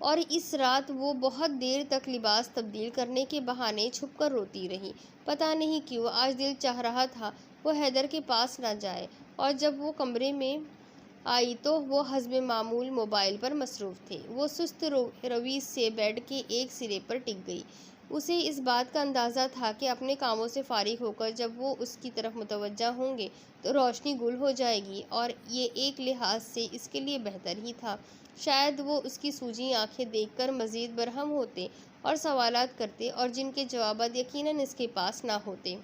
اور اس رات وہ بہت دیر تک لباس تبدیل کرنے کے بہانے چھپ کر روتی رہی۔ پتہ نہیں کیوں آج دل چاہ رہا تھا وہ حیدر کے پاس نہ جائے، اور جب وہ کمرے میں آئی تو وہ حسب معمول موبائل پر مصروف تھے۔ وہ سست روی سے بیڈ کے ایک سرے پر ٹک گئی۔ اسے اس بات کا اندازہ تھا کہ اپنے کاموں سے فارغ ہو کر جب وہ اس کی طرف متوجہ ہوں گے تو روشنی گل ہو جائے گی، اور یہ ایک لحاظ سے اس کے لیے بہتر ہی تھا۔ شاید وہ اس کی سوجی آنکھیں دیکھ کر مزید برہم ہوتے اور سوالات کرتے، اور جن کے جوابات یقیناً اس کے پاس نہ ہوتے۔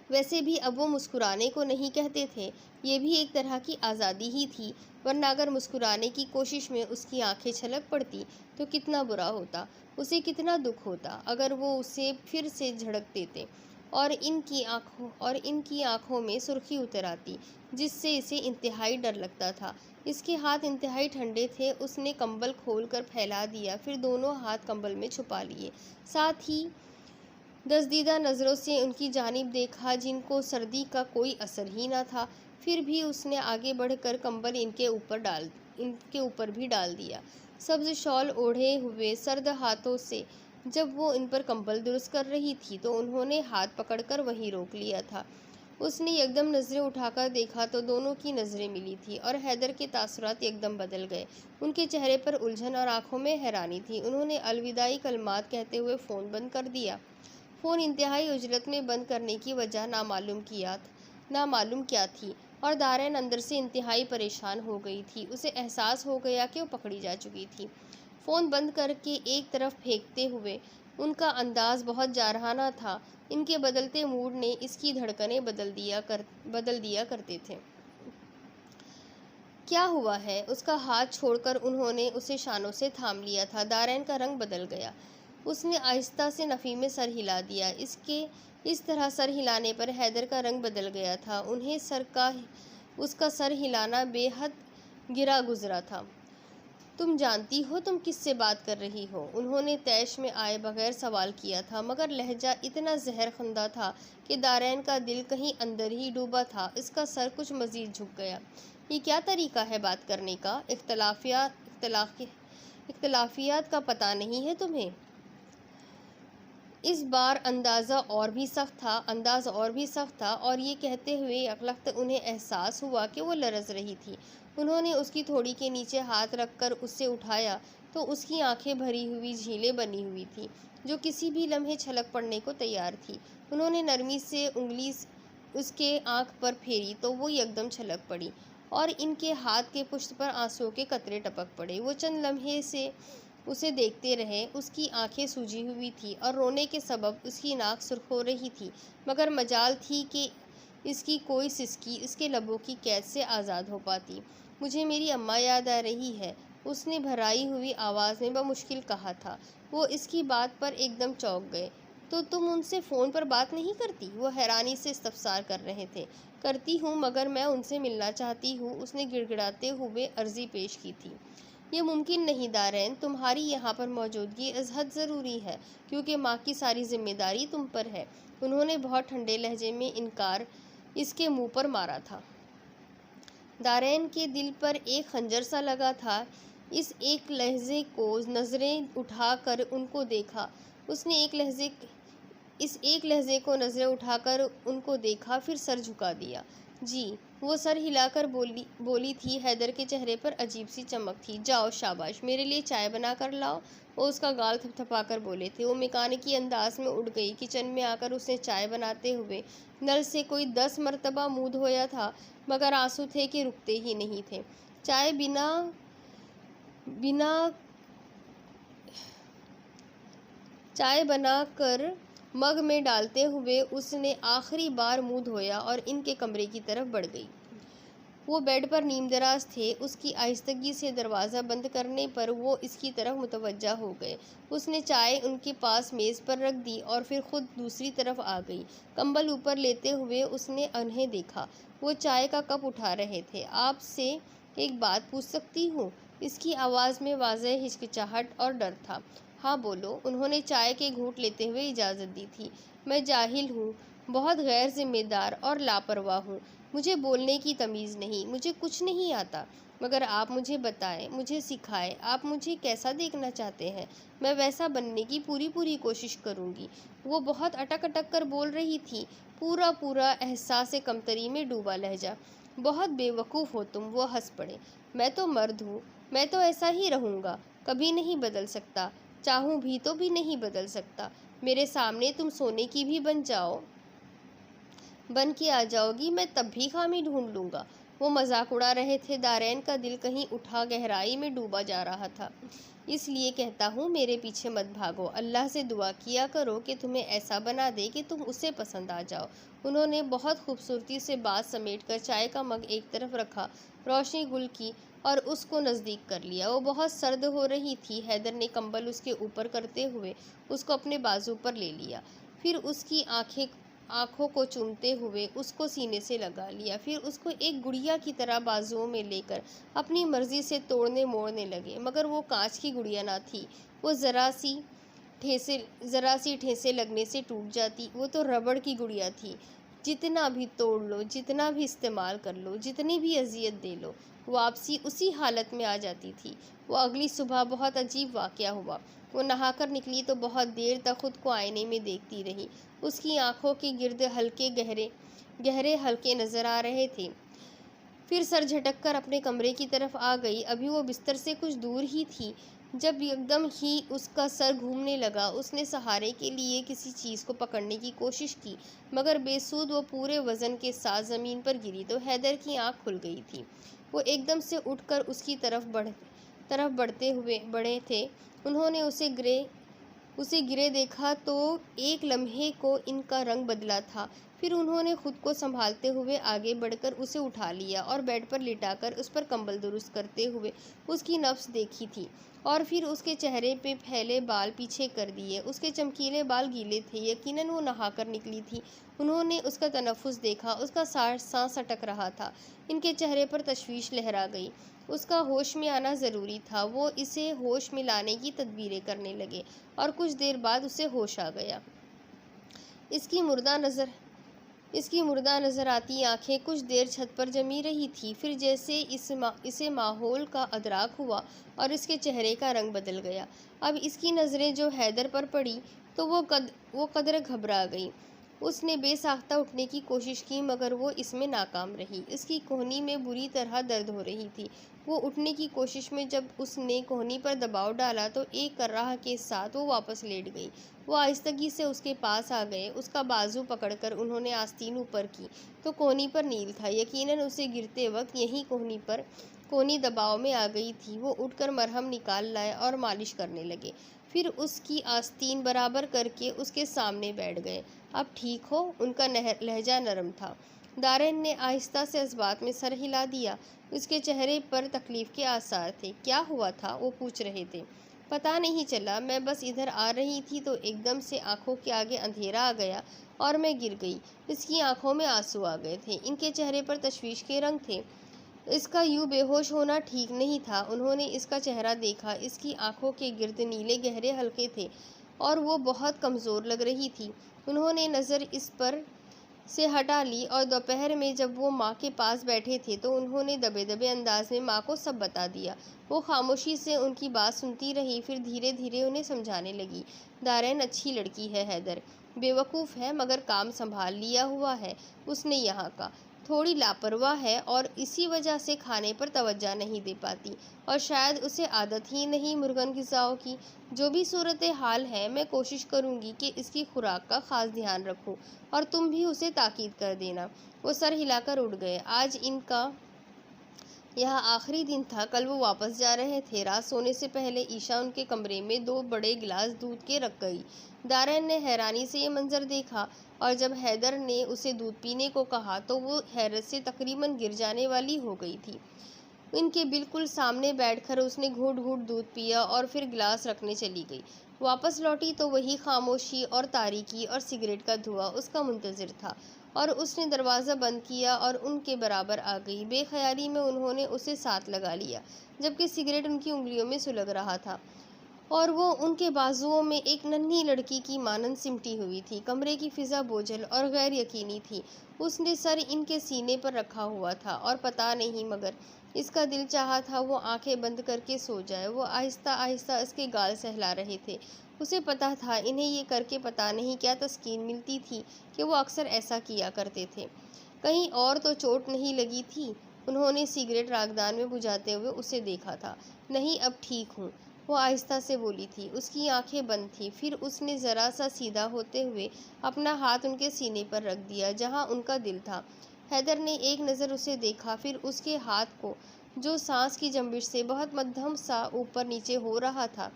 ویسے بھی اب وہ مسکرانے کو نہیں کہتے تھے، یہ بھی ایک طرح کی آزادی ہی تھی، ورنہ اگر مسکرانے کی کوشش میں اس کی آنکھیں چھلک پڑتی تو کتنا برا ہوتا، اسے کتنا دکھ ہوتا اگر وہ اسے پھر سے جھڑک دیتے اور ان کی آنکھوں میں سرخی اتر آتی، جس سے اسے انتہائی ڈر لگتا تھا۔ اس کے ہاتھ انتہائی ٹھنڈے تھے۔ اس نے کمبل کھول کر پھیلا دیا، پھر دونوں ہاتھ کمبل میں چھپا لیے، ساتھ ہی دزدیدہ نظروں سے ان کی جانب دیکھا جن کو سردی کا کوئی اثر ہی نہ تھا۔ پھر بھی اس نے آگے بڑھ کر کمبل ان کے اوپر بھی ڈال دیا۔ سبز شال اوڑھے ہوئے سرد ہاتھوں سے جب وہ ان پر کمبل درست کر رہی تھی تو انہوں نے ہاتھ پکڑ کر وہیں روک لیا تھا۔ اس نے یکدم نظریں اٹھا کر دیکھا تو دونوں کی نظریں ملی تھیں، اور حیدر کے تاثرات یکدم بدل گئے۔ ان کے چہرے پر الجھن اور آنکھوں میں حیرانی تھی۔ انہوں نے الوداعی کلمات کہتے ہوئے فون بند کر دیا۔ فون انتہائی عجلت میں بند کرنے کی وجہ نامعلوم کیا تھی، اور دارین اندر سے انتہائی پریشان ہو گئی تھی۔ اسے احساس ہو گیا کہ وہ پکڑی جا چکی تھی۔ فون بند کر کے ایک طرف پھینکتے ہوئے ان کا انداز بہت جارحانہ تھا۔ ان کے بدلتے موڈ نے اس کی دھڑکنیں بدل دیا کرتے تھے۔ کیا ہوا ہے؟ اس کا ہاتھ چھوڑ کر انہوں نے اسے شانوں سے تھام لیا تھا۔ دارین کا رنگ بدل گیا۔ اس نے آہستہ سے نفی میں سر ہلا دیا۔ اس طرح سر ہلانے پر حیدر کا رنگ بدل گیا تھا۔ انہیں اس کا سر ہلانا بے حد گرا گزرا تھا۔ تم جانتی ہو تم کس سے بات کر رہی ہو؟ انہوں نے طیش میں آئے بغیر سوال کیا تھا، مگر لہجہ اتنا زہر خندہ تھا کہ دارین کا دل کہیں اندر ہی ڈوبا تھا۔ اس کا سر کچھ مزید جھک گیا۔ یہ کیا طریقہ ہے بات کرنے کا؟ اختلافیات کا پتہ نہیں ہے تمہیں؟ اس بار انداز اور بھی سخت تھا، اور یہ کہتے ہوئے یک لخت انہیں احساس ہوا کہ وہ لرز رہی تھی۔ انہوں نے اس کی تھوڑی کے نیچے ہاتھ رکھ کر اسے اٹھایا تو اس کی آنکھیں بھری ہوئی جھیلیں بنی ہوئی تھیں جو کسی بھی لمحے چھلک پڑنے کو تیار تھی۔ انہوں نے نرمی سے انگلی اس کے آنکھ پر پھیری تو وہ یکدم چھلک پڑی، اور ان کے ہاتھ کے پشت پر آنسوؤں کے قطرے ٹپک پڑے۔ وہ چند لمحے سے اسے دیکھتے رہے۔ اس کی آنکھیں سوجی ہوئی تھیں اور رونے کے سبب اس کی ناک سرخ ہو رہی تھی، مگر مجال تھی کہ اس کی کوئی سسکی اس کے لبوں کی قید سے آزاد ہو پاتی۔ مجھے میری اماں یاد آ رہی ہے، اس نے بھرائی ہوئی آواز میں بمشکل کہا تھا۔ وہ اس کی بات پر ایک دم چونک گئے۔ تو تم ان سے فون پر بات نہیں کرتی؟ وہ حیرانی سے استفسار کر رہے تھے۔ کرتی ہوں، مگر میں ان سے ملنا چاہتی ہوں، اس نے گڑ گڑاتے ہوئے عرضی پیش کی تھی۔ یہ ممکن نہیں دارین، تمہاری یہاں پر موجودگی از حد ضروری ہے، کیونکہ ماں کی ساری ذمہ داری تم پر ہے۔ انہوں نے بہت ٹھنڈے لہجے میں انکار اس کے منہ پر مارا تھا۔ دارین کے دل پر ایک خنجر سا لگا تھا۔ اس ایک لحظے کو نظریں اٹھا کر ان کو دیکھا۔ اس نے ایک لحظے کو نظریں اٹھا کر ان کو دیکھا، پھر سر جھکا دیا۔ جی، وہ سر ہلا کر بولی تھی۔ حیدر کے چہرے پر عجیب سی چمک تھی۔ جاؤ، شاباش، میرے لیے چائے بنا کر لاؤ۔ وہ اس کا گال تھپ تھپا کر بولے تھے۔ وہ میکانکی انداز میں اٹھ گئی۔ کچن میں آ کر اس نے چائے بناتے ہوئے نل سے کوئی 10 مرتبہ منہ دھویا تھا، مگر آنسو تھے کہ رکتے ہی نہیں تھے۔ چائے بنا کر مگ میں ڈالتے ہوئے اس نے آخری بار منہ دھویا اور ان کے کمرے کی طرف بڑھ گئی۔ وہ بیڈ پر نیم دراز تھے۔ اس کی آہستگی سے دروازہ بند کرنے پر وہ اس کی طرف متوجہ ہو گئے۔ اس نے چائے ان کے پاس میز پر رکھ دی اور پھر خود دوسری طرف آ گئی۔ کمبل اوپر لیتے ہوئے اس نے انہیں دیکھا۔ وہ چائے کا کپ اٹھا رہے تھے۔ آپ سے ایک بات پوچھ سکتی ہوں؟ اس کی آواز میں واضح ہچکچاہٹ اور ڈر تھا۔ ہاں بولو، انہوں نے چائے کے گھونٹ لیتے ہوئے اجازت دی تھی۔ میں جاہل ہوں، بہت غیر ذمہ دار اور لاپرواہ ہوں۔ مجھے بولنے کی تمیز نہیں، مجھے کچھ نہیں آتا۔ مگر آپ مجھے بتائیں، مجھے سکھائیں، آپ مجھے کیسا دیکھنا چاہتے ہیں، میں ویسا بننے کی پوری کوشش کروں گی۔ وہ بہت اٹک اٹک کر بول رہی تھی، پورا احساس کمتری میں ڈوبا لہجہ۔ بہت بے وقوف ہو تم، وہ ہنس پڑے۔ میں تو مرد ہوں، میں تو ایسا ہی رہوں گا، کبھی نہیں بدل سکتا، چاہوں بھی تو بھی نہیں بدل سکتا۔ میرے سامنے تم سونے کی بھی بن کے آ جاؤ گی، میں تب بھی خامی ڈھونڈ لوں گا۔ وہ مذاق اڑا رہے تھے۔ دارین کا دل کہیں اٹھا گہرائی میں ڈوبا جا رہا تھا۔ اس لیے کہتا ہوں میرے پیچھے مت بھاگو، اللہ سے دعا کیا کرو کہ تمہیں ایسا بنا دے کہ تم اسے پسند آ جاؤ۔ انہوں نے بہت خوبصورتی سے بات سمیٹ کر چائے کا مگ ایک طرف رکھا، روشنی گل کی اور اس کو نزدیک کر لیا۔ وہ بہت سرد ہو رہی تھی۔ حیدر نے کمبل اس کے اوپر کرتے ہوئے اس کو اپنے بازو پر لے لیا، پھر اس کی آنکھوں کو چومتے ہوئے اس کو سینے سے لگا لیا، پھر اس کو ایک گڑیا کی طرح بازوؤں میں لے کر اپنی مرضی سے توڑنے موڑنے لگے۔ مگر وہ کانچ کی گڑیا نہ تھی، وہ ذرا سی ٹھیسے لگنے سے ٹوٹ جاتی۔ وہ تو ربڑ کی گڑیا تھی، جتنا بھی توڑ لو، جتنا بھی استعمال کر لو، جتنی بھی اذیت دے لو، واپسی اسی حالت میں آ جاتی تھی۔ وہ اگلی صبح بہت عجیب واقعہ ہوا۔ وہ نہا کر نکلی تو بہت دیر تک خود کو آئینے میں دیکھتی رہی۔ اس کی آنکھوں کے گرد گہرے حلقے نظر آ رہے تھے۔ پھر سر جھٹک کر اپنے کمرے کی طرف آ گئی۔ ابھی وہ بستر سے کچھ دور ہی تھی جب یکدم ہی اس کا سر گھومنے لگا۔ اس نے سہارے کے لیے کسی چیز کو پکڑنے کی کوشش کی، مگر بے سود وہ پورے وزن کے ساتھ زمین پر گری تو حیدر کی آنکھ کھل گئی تھی۔ وہ ایک دم سے اٹھ کر اس کی طرف بڑھے تھے۔ انہوں نے اسے گرے دیکھا تو ایک لمحے کو ان کا رنگ بدلا تھا، پھر انہوں نے خود کو سنبھالتے ہوئے آگے بڑھ کر اسے اٹھا لیا اور بیڈ پر لٹا کر اس پر کمبل درست کرتے ہوئے اس کی نبض دیکھی تھی، اور پھر اس کے چہرے پہ پھیلے بال پیچھے کر دیے۔ اس کے چمکیلے بال گیلے تھے، یقیناً وہ نہا کر نکلی تھی۔ انہوں نے اس کا تنفس دیکھا، اس کا سانس اٹک رہا تھا۔ ان کے چہرے پر تشویش لہرا گئی۔ اس کا ہوش میں آنا ضروری تھا۔ وہ اسے ہوش میں لانے کی تدبیریں کرنے لگے اور کچھ دیر بعد اسے ہوش آ گیا۔ اس کی مردہ نظر آتی آنکھیں کچھ دیر چھت پر جمی رہی تھیں، پھر جیسے اسے ماحول کا ادراک ہوا اور اس کے چہرے کا رنگ بدل گیا۔ اب اس کی نظریں جو حیدر پر پڑی تو وہ قدر گھبرا گئی۔ اس نے بے ساختہ اٹھنے کی کوشش کی، مگر وہ اس میں ناکام رہی۔ اس کی کہنی میں بری طرح درد ہو رہی تھی۔ وہ اٹھنے کی کوشش میں جب اس نے کہنی پر دباؤ ڈالا تو ایک کرراہ کے ساتھ وہ واپس لیٹ گئی۔ وہ آہستگی سے اس کے پاس آ گئے۔ اس کا بازو پکڑ کر انہوں نے آستین اوپر کی تو کہنی پر نیل تھا۔ یقیناً اسے گرتے وقت یہی کہنی دباؤ میں آ گئی تھی۔ وہ اٹھ کر مرہم نکال لائے اور مالش کرنے لگے، پھر اس کی آستین برابر کر کے اس کے سامنے بیٹھ گئے۔ اب ٹھیک ہو؟ ان کا لہجہ نرم تھا۔ دارین نے آہستہ سے اس بات میں سر ہلا دیا۔ اس کے چہرے پر تکلیف کے آثار تھے۔ کیا ہوا تھا؟ وہ پوچھ رہے تھے۔ پتہ نہیں چلا، میں بس ادھر آ رہی تھی تو ایک دم سے آنکھوں کے آگے اندھیرا آ گیا اور میں گر گئی۔ اس کی آنکھوں میں آنسو آ گئے تھے، ان کے چہرے پر تشویش کے رنگ تھے۔ اس کا یوں بے ہوش ہونا ٹھیک نہیں تھا۔ انہوں نے اس کا چہرہ دیکھا، اس کی آنکھوں کے گرد نیلے گہرے حلقے تھے اور وہ بہت کمزور لگ رہی تھی۔ انہوں نے نظر اس پر سے ہٹا لی اور دوپہر میں جب وہ ماں کے پاس بیٹھے تھے تو انہوں نے دبے دبے انداز میں ماں کو سب بتا دیا۔ وہ خاموشی سے ان کی بات سنتی رہی، پھر دھیرے دھیرے انہیں سمجھانے لگی۔ دارین اچھی لڑکی ہے حیدر، بے وقوف ہے مگر کام سنبھال لیا ہوا ہے اس نے یہاں کا، تھوڑی لاپرواہ ہے اور اسی وجہ سے کھانے پر توجہ نہیں دے پاتی، اور شاید اسے عادت ہی نہیں مرغن غذاؤں کی۔ جو بھی صورتحال ہے میں کوشش کروں گی کہ اس کی خوراک کا خاص دھیان رکھوں، اور تم بھی اسے تاکید کر دینا۔ وہ سر ہلا کر اٹھ گئے۔ آج ان کا یہاں آخری دن تھا، کل وہ واپس جا رہے تھے۔ رات سونے سے پہلے عشاء ان کے کمرے میں 2 بڑے گلاس دودھ کے رکھ گئی۔ دارین نے حیرانی سے یہ منظر دیکھا، اور جب حیدر نے اسے دودھ پینے کو کہا تو وہ حیرت سے تقریباً گر جانے والی ہو گئی تھی۔ ان کے بالکل سامنے بیٹھ کر اس نے گھونٹ گھونٹ دودھ پیا اور پھر گلاس رکھنے چلی گئی۔ واپس لوٹی تو وہی خاموشی اور تاریکی اور سگریٹ کا دھواں اس کا منتظر تھا، اور اس نے دروازہ بند کیا اور ان کے برابر آ گئی۔ بے خیالی میں انہوں نے اسے ساتھ لگا لیا، جبکہ سگریٹ ان کی انگلیوں میں سلگ رہا تھا اور وہ ان کے بازوؤں میں ایک ننھی لڑکی کی مانند سمٹی ہوئی تھی۔ کمرے کی فضا بوجھل اور غیر یقینی تھی۔ اس نے سر ان کے سینے پر رکھا ہوا تھا اور پتہ نہیں مگر اس کا دل چاہا تھا وہ آنکھیں بند کر کے سو جائے۔ وہ آہستہ آہستہ اس کے گال سہلا رہے تھے۔ اسے پتا تھا انہیں یہ کر کے پتا نہیں کیا تسکین ملتی تھی کہ وہ اکثر ایسا کیا کرتے تھے۔ کہیں اور تو چوٹ نہیں لگی تھی؟ انہوں نے سگریٹ راکدان میں بجھاتے ہوئے اسے دیکھا تھا۔ نہیں، اب ٹھیک ہوں، وہ آہستہ سے بولی تھی۔ اس کی آنکھیں بند تھیں۔ پھر اس نے ذرا سا سیدھا ہوتے ہوئے اپنا ہاتھ ان کے سینے پر رکھ دیا جہاں ان کا دل تھا۔ حیدر نے ایک نظر اسے دیکھا، پھر اس کے ہاتھ کو جو سانس کی جنبش سے بہت مدھم سا اوپر نیچے ہو رہا تھا۔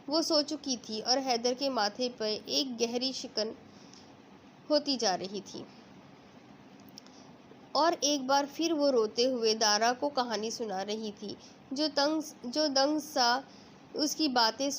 وہ سو چکی تھی اور حیدر کے ماتھے پہ ایک گہری شکن ہوتی جا رہی تھی۔ اور ایک بار پھر وہ روتے ہوئے دارا کو کہانی سنا رہی تھی، جو دنگ سا اس کی باتیں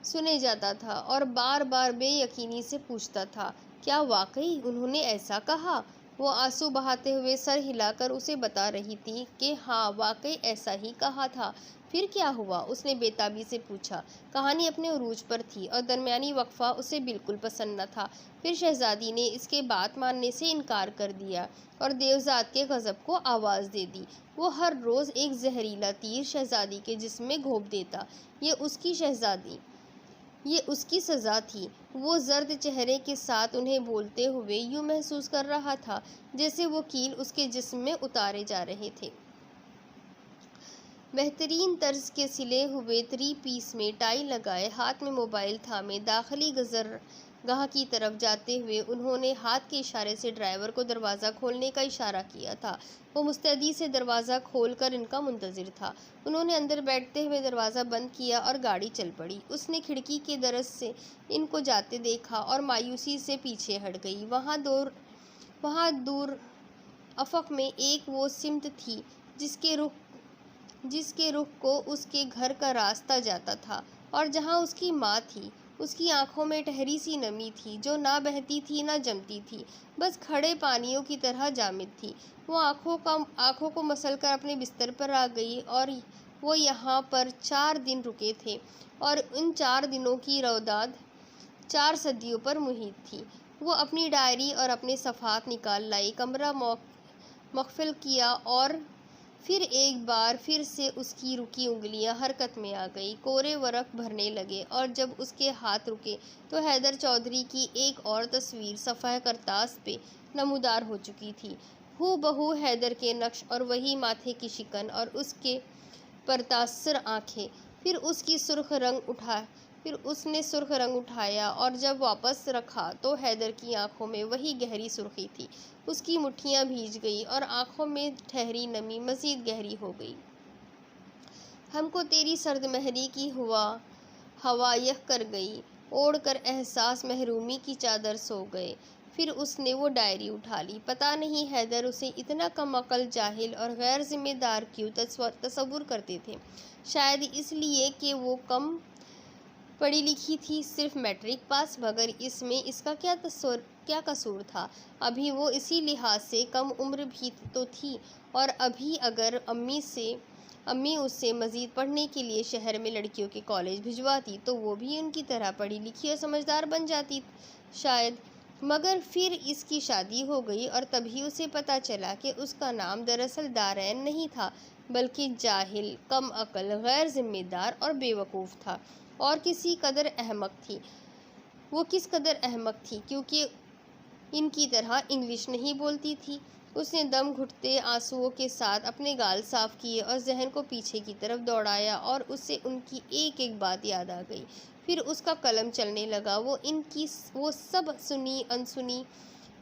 سنے جاتا تھا اور بار بار بے یقینی سے پوچھتا تھا، کیا واقعی انہوں نے ایسا کہا؟ وہ آنسو بہاتے ہوئے سر ہلا کر اسے بتا رہی تھی کہ ہاں، واقعی ایسا ہی کہا تھا۔ پھر کیا ہوا؟ اس نے بے تابی سے پوچھا۔ کہانی اپنے عروج پر تھی اور درمیانی وقفہ اسے بالکل پسند نہ تھا۔ پھر شہزادی نے اس کے بات ماننے سے انکار کر دیا اور دیوزاد کے غضب کو آواز دے دی۔ وہ ہر روز ایک زہریلا تیر شہزادی کے جسم میں گھونپ دیتا۔ یہ اس کی سزا تھی۔ وہ زرد چہرے کے ساتھ انہیں بولتے ہوئے یوں محسوس کر رہا تھا جیسے وہ کیل اس کے جسم میں اتارے جا رہے تھے۔ بہترین طرز کے سلے ہوئے 3 پیس میں ٹائی لگائے، ہاتھ میں موبائل تھامے داخلی گزرگاہ کی طرف جاتے ہوئے انہوں نے ہاتھ کے اشارے سے ڈرائیور کو دروازہ کھولنے کا اشارہ کیا تھا۔ وہ مستعدی سے دروازہ کھول کر ان کا منتظر تھا۔ انہوں نے اندر بیٹھتے ہوئے دروازہ بند کیا اور گاڑی چل پڑی۔ اس نے کھڑکی کے درز سے ان کو جاتے دیکھا اور مایوسی سے پیچھے ہٹ گئی۔ وہاں دور افق میں ایک وہ سمت تھی جس کے رخ کو اس کے گھر کا راستہ جاتا تھا اور جہاں اس کی ماں تھی۔ اس کی آنکھوں میں ٹھہری سی نمی تھی جو نہ بہتی تھی نہ جمتی تھی، بس کھڑے پانیوں کی طرح جامد تھی۔ وہ آنکھوں کو مسل کر اپنے بستر پر آ گئی اور وہ یہاں پر 4 دن رکے تھے اور ان 4 دنوں کی روداد 4 صدیوں پر محیط تھی۔ وہ اپنی ڈائری اور اپنے صفحات نکال لائی، کمرہ مقفل کیا اور پھر ایک بار پھر سے اس کی رکی انگلیاں حرکت میں آ گئی۔ کورے ورق بھرنے لگے اور جب اس کے ہاتھ رکے تو حیدر چودھری کی ایک اور تصویر صفحہ کرتاس پہ نمودار ہو چکی تھی، ہو بہو حیدر کے نقش اور وہی ماتھے کی شکن اور اس کے پرتاثر آنکھیں۔ پھر اس نے سرخ رنگ اٹھایا اور جب واپس رکھا تو حیدر کی آنکھوں میں وہی گہری سرخی تھی۔ اس کی مٹھیاں بھیج گئی اور آنکھوں میں ٹھہری نمی مزید گہری ہو گئی۔ ہم کو تیری سرد مہری کی ہوا یخ کر گئی، اوڑھ کر احساس محرومی کی چادر سو گئے۔ پھر اس نے وہ ڈائری اٹھا لی۔ پتہ نہیں حیدر اسے اتنا کم عقل، جاہل اور غیر ذمہ دار کیوں تصور کرتے تھے۔ شاید اس لیے کہ وہ کم پڑھی لکھی تھی، صرف میٹرک پاس، مگر اس میں اس کا کیا قصور تھا؟ ابھی وہ اسی لحاظ سے کم عمر بھی تو تھی اور ابھی اگر امی اسے مزید پڑھنے کے لیے شہر میں لڑکیوں کے کالج بھجواتی تو وہ بھی ان کی طرح پڑھی لکھی اور سمجھدار بن جاتی شاید۔ مگر پھر اس کی شادی ہو گئی اور تبھی اسے پتہ چلا کہ اس کا نام دراصل دارین نہیں تھا بلکہ جاہل، کم عقل، غیر ذمہ دار اور بے وقوف تھا، اور کسی قدر احمق تھی۔ وہ کس قدر احمق تھی؟ کیونکہ ان کی طرح انگلش نہیں بولتی تھی۔ اس نے دم گھٹتے آنسوؤں کے ساتھ اپنے گال صاف کیے اور ذہن کو پیچھے کی طرف دوڑایا اور اسے ان کی ایک ایک بات یاد آ گئی۔ پھر اس کا قلم چلنے لگا۔ وہ سب سنی انسنی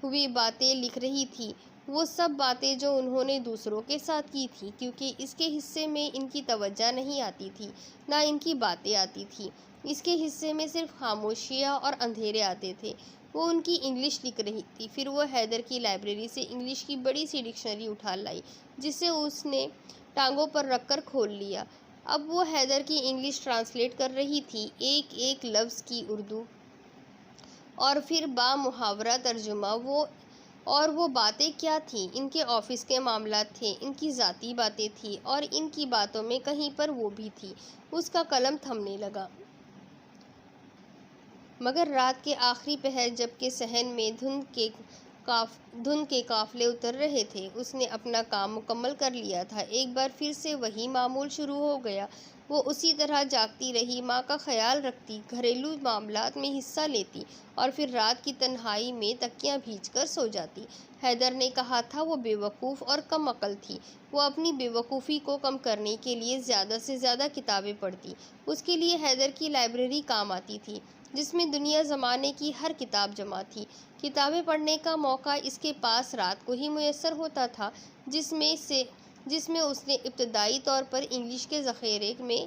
ہوئی باتیں لکھ رہی تھی، وہ سب باتیں جو انہوں نے دوسروں کے ساتھ کی تھی، کیونکہ اس کے حصے میں ان کی توجہ نہیں آتی تھی، نہ ان کی باتیں آتی تھیں۔ اس کے حصے میں صرف خاموشیاں اور اندھیرے آتے تھے۔ وہ ان کی انگلش لکھ رہی تھی۔ پھر وہ حیدر کی لائبریری سے انگلش کی بڑی سی ڈکشنری اٹھا لائی جسے اس نے ٹانگوں پر رکھ کر کھول لیا۔ اب وہ حیدر کی انگلش ٹرانسلیٹ کر رہی تھی، ایک ایک لفظ کی اردو اور پھر بامحاورہ ترجمہ۔ اور وہ باتیں کیا تھیں؟ ان کے آفس کے معاملات تھے، ان کی ذاتی باتیں تھیں اور ان کی باتوں میں کہیں پر وہ بھی تھی۔ اس کا قلم تھمنے لگا۔ مگر رات کے آخری پہر جب کہ صحن میں دھند کے دھن کے قافلے اتر رہے تھے۔ اس نے اپنا کام مکمل کر لیا تھا۔ ایک بار پھر سے وہی معمول شروع ہو گیا۔ وہ اسی طرح جاگتی رہی، ماں کا خیال رکھتی، گھریلو معاملات میں حصہ لیتی اور پھر رات کی تنہائی میں تکیاں بھیج کر سو جاتی۔ حیدر نے کہا تھا وہ بے وقوف اور کم عقل تھی۔ وہ اپنی بے وقوفی کو کم کرنے کے لیے زیادہ سے زیادہ کتابیں پڑھتی۔ اس کے لیے حیدر کی لائبریری کام آتی تھی، جس میں دنیا زمانے کی ہر کتاب جمع تھی۔ کتابیں پڑھنے کا موقع اس کے پاس رات کو ہی میسر ہوتا تھا، جس میں اس نے ابتدائی طور پر انگلش کے ذخیرے میں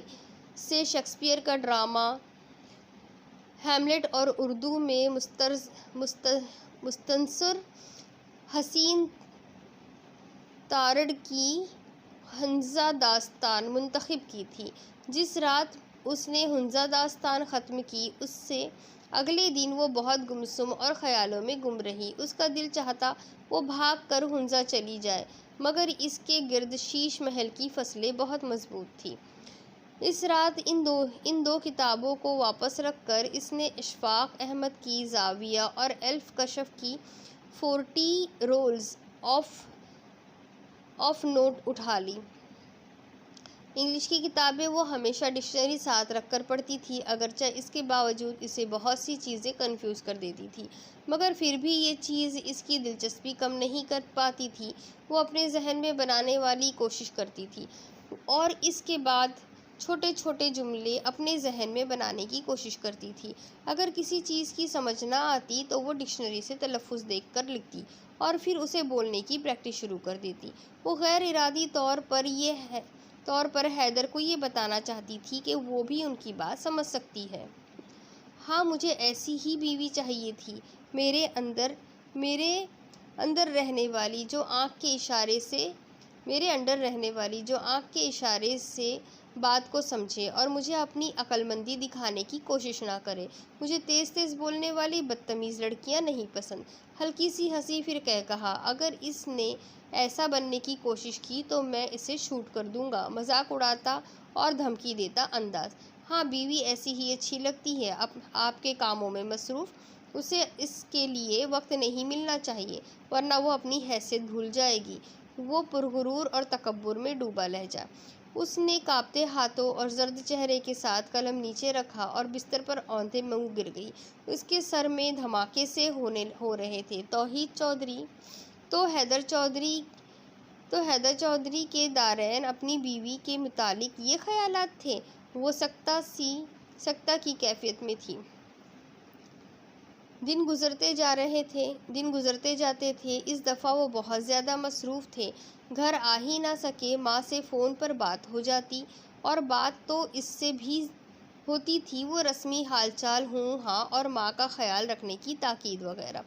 سے شیکسپیئر کا ڈرامہ ہیملیٹ اور اردو میں مستنصر حسین تارڑ کی حنظلہ داستان منتخب کی تھی۔ جس رات اس نے حنظلہ داستان ختم کی، اس سے اگلے دن وہ بہت گمسم اور خیالوں میں گم رہی۔ اس کا دل چاہتا وہ بھاگ کر حنظلہ چلی جائے، مگر اس کے گرد شیش محل کی فضلیں بہت مضبوط تھیں۔ اس رات ان دو کتابوں کو واپس رکھ کر اس نے اشفاق احمد کی زاویہ اور ایلف کشف کی 40 رولز آف نوٹ اٹھا لی۔ انگلش کی کتابیں وہ ہمیشہ ڈکشنری ساتھ رکھ کر پڑھتی تھی، اگرچہ اس کے باوجود اسے بہت سی چیزیں کنفیوز کر دیتی تھی، مگر پھر بھی یہ چیز اس کی دلچسپی کم نہیں کر پاتی تھی۔ وہ اپنے ذہن میں بنانے والی کوشش کرتی تھی اور اس کے بعد چھوٹے چھوٹے جملے اپنے ذہن میں بنانے کی کوشش کرتی تھی۔ اگر کسی چیز کی سمجھ نہ آتی تو وہ ڈکشنری سے تلفظ دیکھ کر لکھتی اور پھر اسے بولنے کی پریکٹس شروع کر دیتی۔ وہ غیر ارادی طور پر حیدر کو یہ بتانا چاہتی تھی کہ وہ بھی ان کی بات سمجھ سکتی ہے۔ ہاں، مجھے ایسی ہی بیوی چاہیے تھی، میرے اندر رہنے والی جو آنکھ کے اشارے سے بات کو سمجھے اور مجھے اپنی عقل مندی دکھانے کی کوشش نہ کرے۔ مجھے تیز تیز بولنے والی بدتمیز لڑکیاں نہیں پسند۔ ہلکی سی ہنسی، پھر کہا، اگر اس نے ایسا بننے کی کوشش کی تو میں اسے شوٹ کر دوں گا۔ مذاق اڑاتا اور دھمکی دیتا انداز۔ ہاں، بیوی ایسی ہی اچھی لگتی ہے، آپ کے کاموں میں مصروف، اسے اس کے لیے وقت نہیں ملنا چاہیے، ورنہ وہ اپنی حیثیت بھول جائے گی۔ وہ پرغرور اور تکبر میں ڈوبا لہجہ۔ اس نے کانپتے ہاتھوں اور زرد چہرے کے ساتھ قلم نیچے رکھا اور بستر پر اونھے منہ گر گئی۔ اس کے سر میں دھماکے سے ہو رہے تھے۔ تو حیدر چودھری کے دارین اپنی بیوی کے متعلق یہ خیالات تھے؟ وہ سکتہ کی کیفیت میں تھی۔ دن گزرتے جاتے تھے۔ اس دفعہ وہ بہت زیادہ مصروف تھے۔ گھر آ ہی نہ سکے، ماں سے فون پر بات ہو جاتی، اور بات تو اس سے بھی ہوتی تھی، وہ رسمی حال چال، ہوں ہاں اور ماں کا خیال رکھنے کی تاکید وغیرہ۔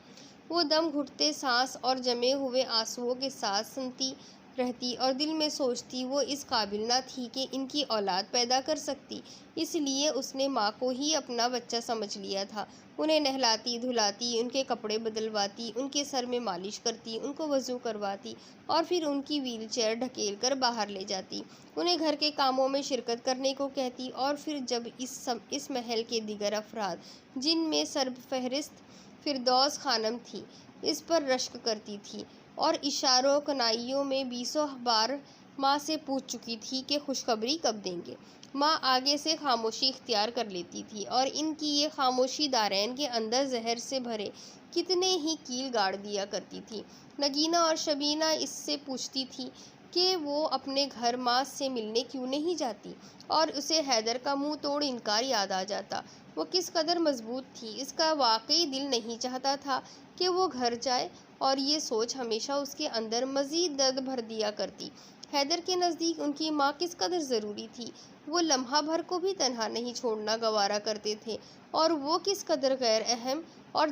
وہ دم گھٹتے سانس اور جمے ہوئے آنسوؤں کے ساتھ سنتی رہتی اور دل میں سوچتی وہ اس قابل نہ تھی کہ ان کی اولاد پیدا کر سکتی، اس لیے اس نے ماں کو ہی اپنا بچہ سمجھ لیا تھا۔ انہیں نہلاتی دھلاتی، ان کے کپڑے بدلواتی، ان کے سر میں مالش کرتی، ان کو وضو کرواتی اور پھر ان کی ویل چیئر ڈھکیل کر باہر لے جاتی، انہیں گھر کے کاموں میں شرکت کرنے کو کہتی، اور پھر جب اس محل کے دیگر افراد، جن میں سرفہرست فردوس خانم تھی، اس پر رشک کرتی تھی اور اشاروں کنائیوں میں بیسوں بار ماں سے پوچھ چکی تھی کہ خوشخبری کب دیں گے، ماں آگے سے خاموشی اختیار کر لیتی تھی، اور ان کی یہ خاموشی دارین کے اندر زہر سے بھرے کتنے ہی کیل گاڑ دیا کرتی تھی۔ نگینہ اور شبینہ اس سے پوچھتی تھی کہ وہ اپنے گھر ماں سے ملنے کیوں نہیں جاتی، اور اسے حیدر کا منہ توڑ انکار یاد آ جاتا۔ وہ کس قدر مضبوط تھی، اس کا واقعی دل نہیں چاہتا تھا کہ وہ گھر جائے، اور یہ سوچ ہمیشہ اس کے اندر مزید درد بھر دیا کرتی۔ حیدر کے نزدیک ان کی ماں کس قدر ضروری تھی، وہ لمحہ بھر کو بھی تنہا نہیں چھوڑنا گوارا کرتے تھے، اور وہ کس قدر غیر اہم اور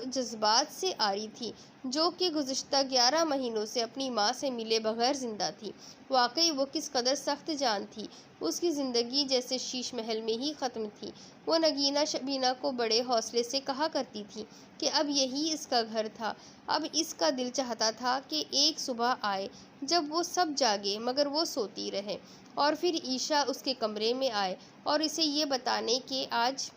جذبات سے عاری تھی، جو کہ گزشتہ 11 مہینوں سے اپنی ماں سے ملے بغیر زندہ تھی۔ واقعی وہ کس قدر سخت جان تھی، اس کی زندگی جیسے شیش محل میں ہی ختم تھی۔ وہ نگینہ شبینہ کو بڑے حوصلے سے کہا کرتی تھی کہ اب یہی اس کا گھر تھا، اب اس کا دل چاہتا تھا کہ ایک صبح آئے جب وہ سب جاگے مگر وہ سوتی رہے، اور پھر عیشا اس کے کمرے میں آئے اور اسے یہ بتانے کہ آج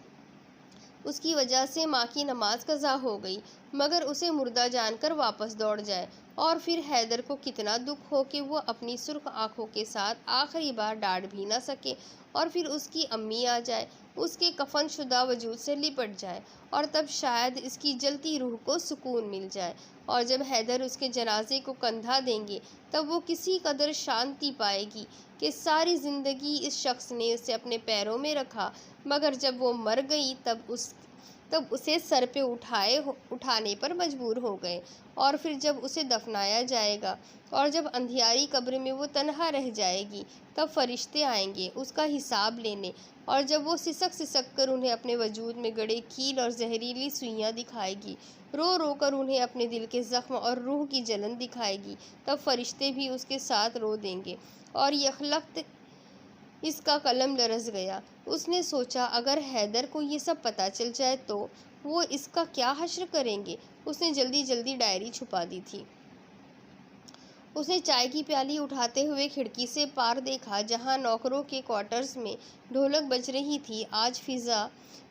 اس کی وجہ سے ماں کی نماز قضا ہو گئی، مگر اسے مردہ جان کر واپس دوڑ جائے، اور پھر حیدر کو کتنا دکھ ہو کہ وہ اپنی سرخ آنکھوں کے ساتھ آخری بار ڈانٹ بھی نہ سکے، اور پھر اس کی امی آ جائے، اس کے کفن شدہ وجود سے لپٹ جائے، اور تب شاید اس کی جلتی روح کو سکون مل جائے، اور جب حیدر اس کے جنازے کو کندھا دیں گے تب وہ کسی قدر شانتی پائے گی کہ ساری زندگی اس شخص نے اسے اپنے پیروں میں رکھا، مگر جب وہ مر گئی تب اسے سر پہ اٹھانے پر مجبور ہو گئے، اور پھر جب اسے دفنایا جائے گا اور جب اندھیاری قبر میں وہ تنہا رہ جائے گی تب فرشتے آئیں گے اس کا حساب لینے، اور جب وہ سسک سسک کر انہیں اپنے وجود میں گڑے کیل اور زہریلی سوئیاں دکھائے گی، رو رو کر انہیں اپنے دل کے زخم اور روح کی جلن دکھائے گی، تب فرشتے بھی اس کے ساتھ رو دیں گے۔ اور یخلقت اس کا قلم لرز گیا۔ اس نے سوچا اگر حیدر کو یہ سب پتہ چل جائے تو وہ اس کا کیا حشر کریں گے۔ اس نے جلدی جلدی ڈائری چھپا دی تھی۔ اس نے چائے کی پیالی اٹھاتے ہوئے کھڑکی سے پار دیکھا جہاں نوکروں کے کوارٹرز میں ڈھولک بج رہی تھی۔ آج فضا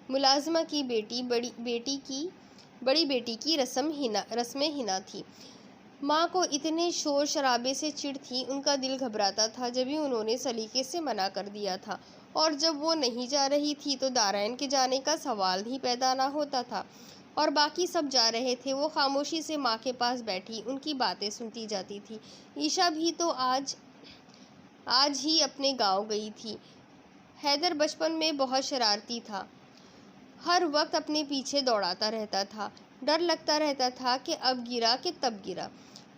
ملازمہ کی بڑی بیٹی کی رسم حنا تھی۔ ماں کو اتنے شور شرابے سے چڑ تھی، ان کا دل گھبراتا تھا، جبھی انہوں نے سلیقے سے منع کر دیا تھا، اور جب وہ نہیں جا رہی تھی تو دارائن کے جانے کا سوال ہی پیدا نہ ہوتا تھا، اور باقی سب جا رہے تھے۔ وہ خاموشی سے ماں کے پاس بیٹھی ان کی باتیں سنتی جاتی تھی۔ عیشا بھی تو آج ہی اپنے گاؤں گئی تھی۔ حیدر بچپن میں بہت شرارتی تھا، ہر وقت اپنے پیچھے دوڑاتا رہتا تھا، ڈر لگتا رہتا تھا کہ اب گرا کہ تب گرا۔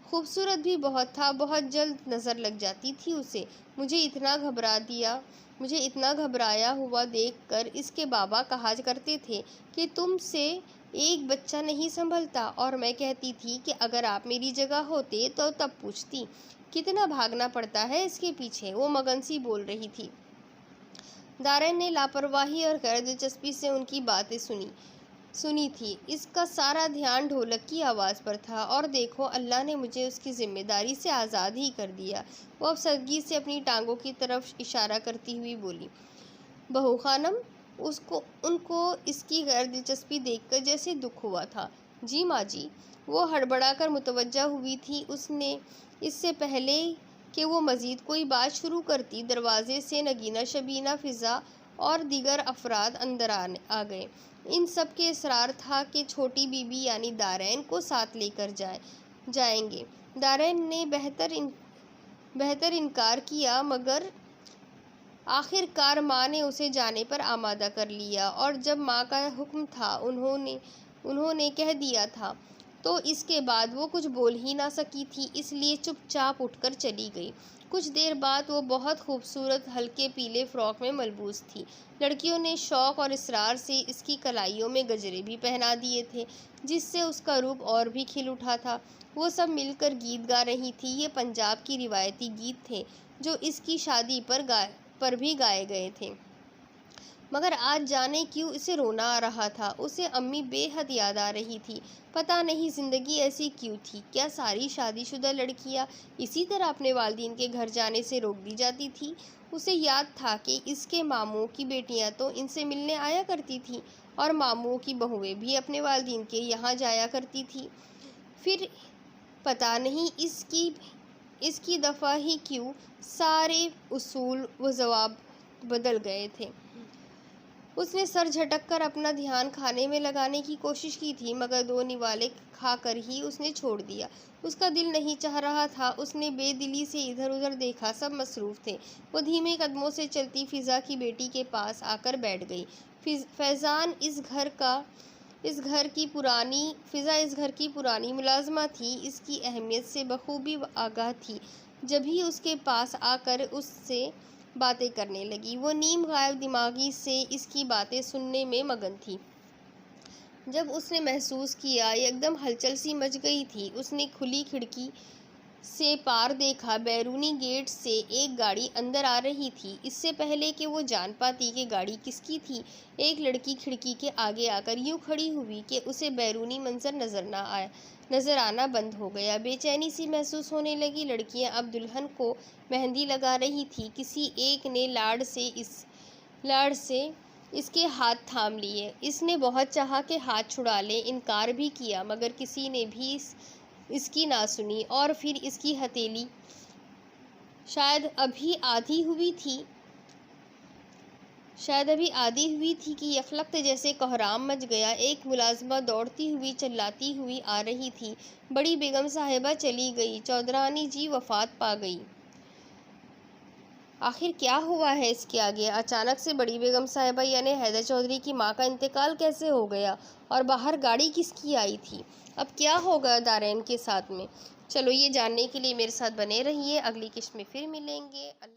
خوبصورت بھی بہت تھا، بہت جلد نظر لگ جاتی تھی اسے۔ مجھے اتنا گھبرایا ہوا دیکھ کر اس کے بابا کہا کرتے تھے کہ تم سے ایک بچہ نہیں سنبھلتا، اور میں کہتی تھی کہ اگر آپ میری جگہ ہوتے تو تب پوچھتی کتنا بھاگنا پڑتا ہے اس کے پیچھے۔ وہ مگن سی بول رہی تھی۔ دارائن نے لاپرواہی اور غیر دلچسپی سے ان کی باتیں سنی تھی۔ اس کا سارا دھیان ڈھولک کی آواز پر تھا۔ اور دیکھو اللہ نے مجھے اس کی ذمہ داری سے آزاد ہی کر دیا۔ وہ افسردگی سے اپنی ٹانگوں کی طرف اشارہ کرتی ہوئی بولی۔ بہو خانم، ان کو اس کی غیر دلچسپی دیکھ کر جیسے دکھ ہوا تھا۔ جی ماں جی، وہ ہڑبڑا کر متوجہ ہوئی تھی۔ اس سے پہلے کہ وہ مزید کوئی بات شروع کرتی، دروازے سے نگینہ شبینہ، فضا اور دیگر افراد اندر آ گئے۔ ان سب کے اصرار تھا کہ چھوٹی بی بی یعنی دارائن کو ساتھ لے کر جائیں گے۔ دارائن نے بہتر انکار کیا، مگر آخر کار ماں نے اسے جانے پر آمادہ کر لیا، اور جب ماں کا حکم تھا، انہوں نے کہہ دیا تھا، تو اس کے بعد وہ کچھ بول ہی نہ سکی تھی، اس لیے چپ چاپ اٹھ کر چلی گئی۔ کچھ دیر بعد وہ بہت خوبصورت ہلکے پیلے فراک میں ملبوس تھی۔ لڑکیوں نے شوق اور اصرار سے اس کی کلائیوں میں گجرے بھی پہنا دیے تھے، جس سے اس کا روپ اور بھی کھل اٹھا تھا۔ وہ سب مل کر گیت گا رہی تھی۔ یہ پنجاب کی روایتی گیت تھے جو اس کی شادی پر بھی گائے گئے تھے، مگر آج جانے کیوں اسے رونا آ رہا تھا۔ اسے امی بے حد یاد آ رہی تھی۔ پتہ نہیں زندگی ایسی کیوں تھی؟ کیا ساری شادی شدہ لڑکیاں اسی طرح اپنے والدین کے گھر جانے سے روک دی جاتی تھیں؟ اسے یاد تھا کہ اس کے ماموں کی بیٹیاں تو ان سے ملنے آیا کرتی تھیں، اور ماموں کی بہویں بھی اپنے والدین کے یہاں جایا کرتی تھیں۔ پھر پتہ نہیں اس کی دفعہ ہی کیوں سارے اصول و ضوابط بدل گئے تھے۔ اس نے سر جھٹک کر اپنا دھیان کھانے میں لگانے کی کوشش کی تھی، مگر 2 نوالے کھا کر ہی اس نے چھوڑ دیا۔ اس کا دل نہیں چاہ رہا تھا۔ اس نے بے دلی سے ادھر ادھر دیکھا، سب مصروف تھے۔ وہ دھیمے قدموں سے چلتی فضا کی بیٹی کے پاس آ کر بیٹھ گئی۔ فیضان اس گھر کی پرانی ملازمہ تھی، اس کی اہمیت سے بخوبی آگاہ تھی، جبھی اس کے پاس آ کر اس سے باتیں کرنے لگی۔ وہ نیم غائب دماغی سے اس کی باتیں سننے میں مگن تھی۔ جب اس نے محسوس کیا یکدم ہلچل سی مچ گئی تھی، اس نے کھلی کھڑکی سے پار دیکھا۔ بیرونی گیٹ سے ایک گاڑی اندر آ رہی تھی۔ اس سے پہلے کہ وہ جان پاتی کہ گاڑی کس کی تھی، ایک لڑکی کھڑکی کے آگے آ کر یوں کھڑی ہوئی کہ اسے بیرونی منظر نظر آنا بند ہو گیا۔ بے چینی سی محسوس ہونے لگی۔ لڑکیاں اب دلہن کو مہندی لگا رہی تھیں۔ کسی ایک نے لاڈ سے اس کے ہاتھ تھام لیے۔ اس نے بہت چاہا کہ ہاتھ چھڑا لے، انکار بھی کیا، مگر کسی نے بھی اس کی نہ سنی، اور پھر اس کی ہتھیلی شاید ابھی آدھی ہوئی تھی کہ یکلخت جیسے کوہرام مچ گیا۔ ایک ملازمہ دوڑتی ہوئی چلاتی ہوئی آ رہی تھی۔ بڑی بیگم صاحبہ چلی گئی، چودھرانی جی وفات پا گئی۔ آخر کیا ہوا ہے اس کے آگے؟ اچانک سے بڑی بیگم صاحبہ یعنی حیدر چودھری کی ماں کا انتقال کیسے ہو گیا؟ اور باہر گاڑی کس کی آئی تھی؟ اب کیا ہوگا دارین کے ساتھ میں؟ چلو یہ جاننے کے لیے میرے ساتھ بنے رہیے، اگلی قسط میں پھر ملیں گے۔ اللہ